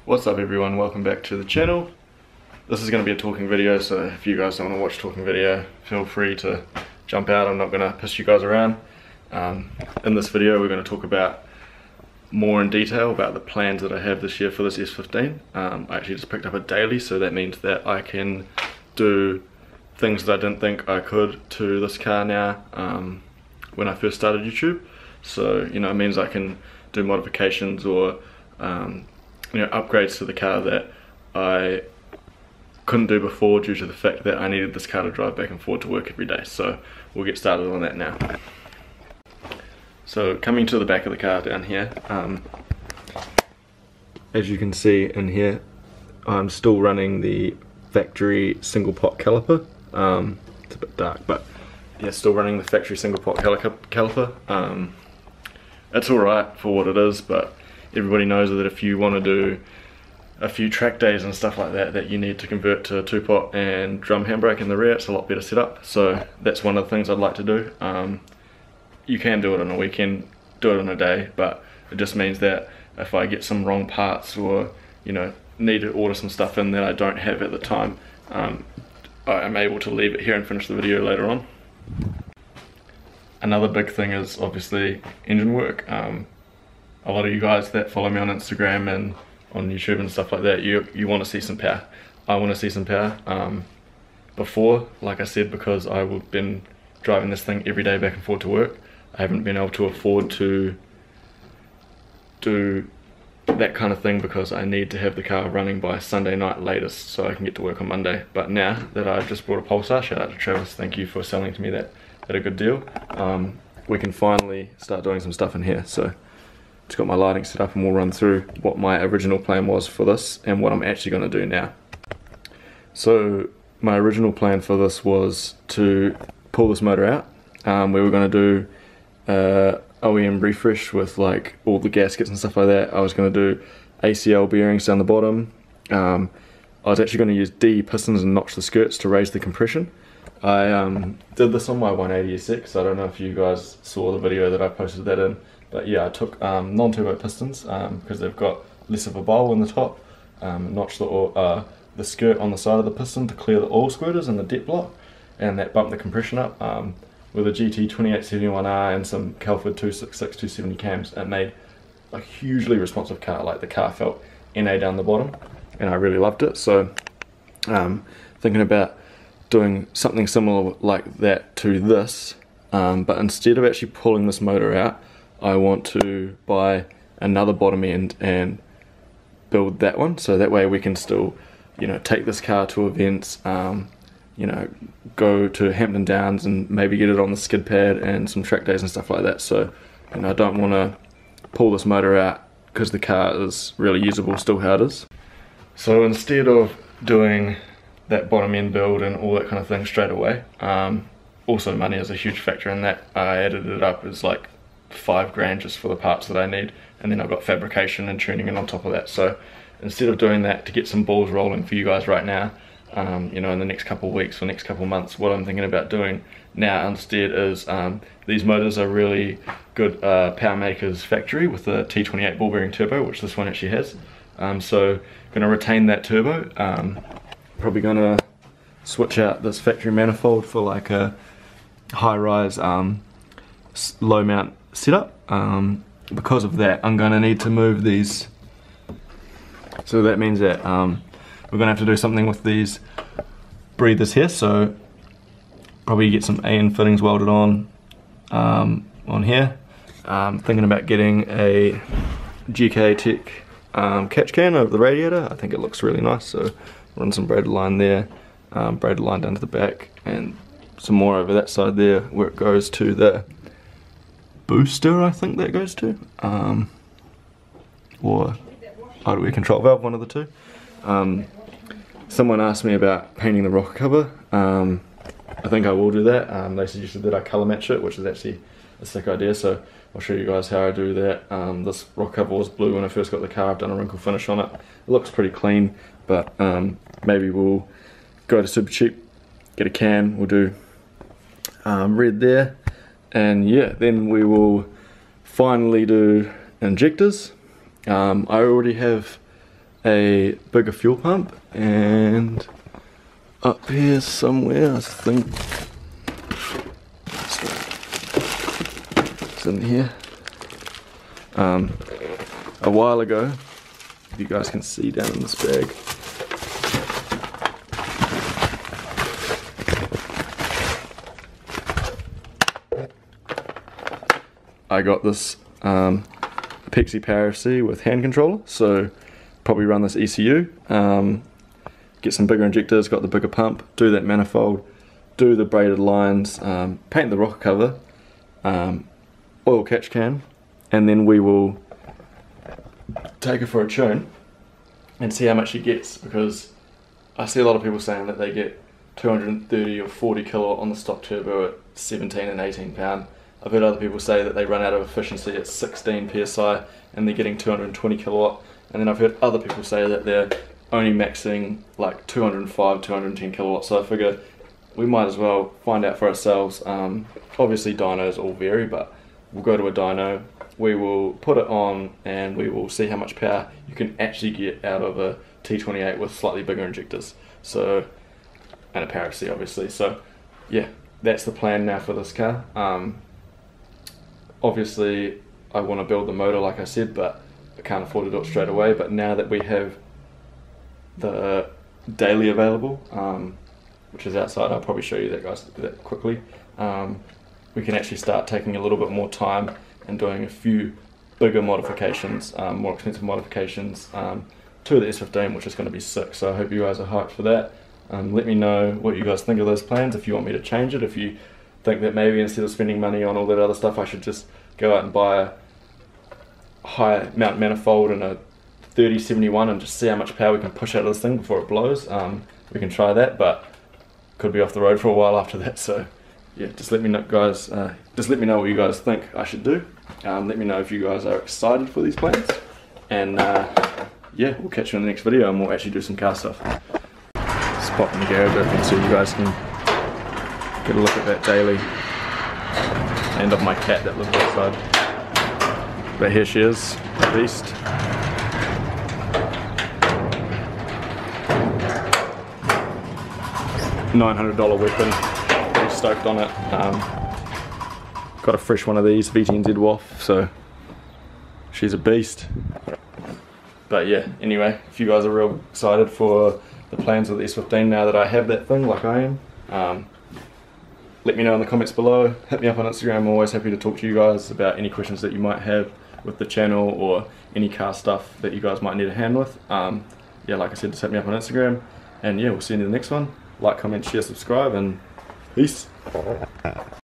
What's up everyone, welcome back to the channel. This is going to be a talking video, so if you guys don't want to watch talking video, feel free to jump out. I'm not going to piss you guys around. In this video we're going to talk about more in detail about the plans that I have this year for this S15. I actually just picked up a daily, so that means that I can do things that I didn't think I could to this car now when I first started YouTube. So it means I can do modifications or upgrades to the car that I couldn't do before due to the fact that I needed this car to drive back and forth to work every day. So we'll get started on that now. So coming to the back of the car down here, as you can see in here, I'm still running the factory single pot caliper. It's a bit dark, but yeah, still running the factory single pot caliper. It's alright for what it is, but everybody knows that if you want to do a few track days and stuff like that, that you need to convert to 2-pot and drum handbrake in the rear. It's a lot better setup, so that's one of the things I'd like to do. You can do it on a weekend, do it on a day, but it just means that if I get some wrong parts or need to order some stuff in that I don't have at the time, I'm able to leave it here and finish the video later on. Another big thing is obviously engine work. A lot of you guys that follow me on Instagram and on YouTube and stuff like that, you want to see some power. I want to see some power. Before, like I said, because I've been driving this thing every day back and forth to work, I haven't been able to afford to do that kind of thing because I need to have the car running by Sunday night latest so I can get to work on Monday. But now that I've just bought a Pulsar, shout out to Travis, thank you for selling to me that at a good deal, we can finally start doing some stuff in here. So it's got my lighting set up and we'll run through what my original plan was for this and what I'm actually going to do now. So my original plan for this was to pull this motor out. We were going to do OEM refresh with like all the gaskets and stuff like that. I was going to do ACL bearings down the bottom. I was actually going to use D pistons and notch the skirts to raise the compression. I did this on my 180SX. I don't know if you guys saw the video that I posted that in, but yeah, I took non-turbo pistons because they've got less of a bowl in the top, notched the skirt on the side of the piston to clear the oil squirters and the depth block, and that bumped the compression up. With a GT 2871R and some Calford 266 270 cams, it made a hugely responsive car. Like the car felt NA down the bottom and I really loved it. So thinking about doing something similar like that to this, but instead of actually pulling this motor out, I want to buy another bottom end and build that one, so that way we can still take this car to events, go to Hampton Downs and maybe get it on the skid pad and some track days and stuff like that. So I don't want to pull this motor out because the car is really usable still how it is. So instead of doing that bottom end build and all that kind of thing straight away, also money is a huge factor in that. I added it up as like $5 just for the parts that I need, and then I've got fabrication and tuning in on top of that. So instead of doing that, to get some balls rolling for you guys right now, in the next couple of weeks or next couple of months, what I'm thinking about doing now instead is these motors are really good Power Makers factory with the T28 ball bearing turbo, which this one actually has. So going to retain that turbo. Probably going to switch out this factory manifold for like a high-rise low mount setup. Because of that, I'm going to need to move these. So that means that we're going to have to do something with these breathers here. So probably get some AN fittings welded on here. Thinking about getting a GK Tech catch can over the radiator. I think it looks really nice. So run some braided line there, braided line down to the back, and some more over that side there where it goes to the booster, I think that goes to, or hideaway control valve, one of the two. Someone asked me about painting the rocker cover. I think I will do that. They suggested that I colour match it, which is actually a sick idea, so I'll show you guys how I do that. This rocker cover was blue when I first got the car. I've done a wrinkle finish on it. It looks pretty clean, but maybe we'll go to Super Cheap, get a can, we'll do red there, and yeah, then we will finally do injectors. I already have a bigger fuel pump, and up here somewhere, I think it's in here. A while ago, if you guys can see down in this bag, I got this Pixie Power FC with hand controller, so probably run this ECU, get some bigger injectors, got the bigger pump, do that manifold, do the braided lines, paint the rocker cover, oil catch can, and then we will take her for a tune and see how much she gets, because I see a lot of people saying that they get 230 or 40 kilowatt on the stock turbo at 17 and 18 pound. I've heard other people say that they run out of efficiency at 16 psi and they're getting 220 kilowatt, and then I've heard other people say that they're only maxing like 205, 210 kilowatt, so I figure we might as well find out for ourselves. Obviously dynos all vary, but we'll go to a dyno, we will put it on and we will see how much power you can actually get out of a T28 with slightly bigger injectors, so, and a Power FC obviously. So yeah, that's the plan now for this car. Obviously I want to build the motor like I said, but I can't afford to do it straight away. But now that we have the daily available, which is outside, I'll probably show you that, guys, that quickly, we can actually start taking a little bit more time and doing a few bigger modifications, more expensive modifications to the S15, which is going to be sick. So I hope you guys are hyped for that. Let me know what you guys think of those plans, if you want me to change it, if you think that maybe instead of spending money on all that other stuff I should just go out and buy a high mount manifold and a 3071 and just see how much power we can push out of this thing before it blows. We can try that, but could be off the road for a while after that. So yeah, just let me know, guys, just let me know what you guys think I should do. Let me know if you guys are excited for these plans, and yeah, we'll catch you in the next video and we'll actually do some car stuff. Spot in the garage open so you guys can get a look at that daily, and of my cat that lives outside. But here she is, a beast. $900 weapon, pretty stoked on it. Got a fresh one of these, VTNZ WAF, so she's a beast. But yeah, anyway, if you guys are real excited for the plans with the S15 now that I have that thing like I am, let me know in the comments below. Hit me up on Instagram. I'm always happy to talk to you guys about any questions that you might have with the channel or any car stuff that you guys might need a hand with. Yeah, like I said, just hit me up on Instagram, and yeah, we'll see you in the next one. Like, comment, share, subscribe, and peace.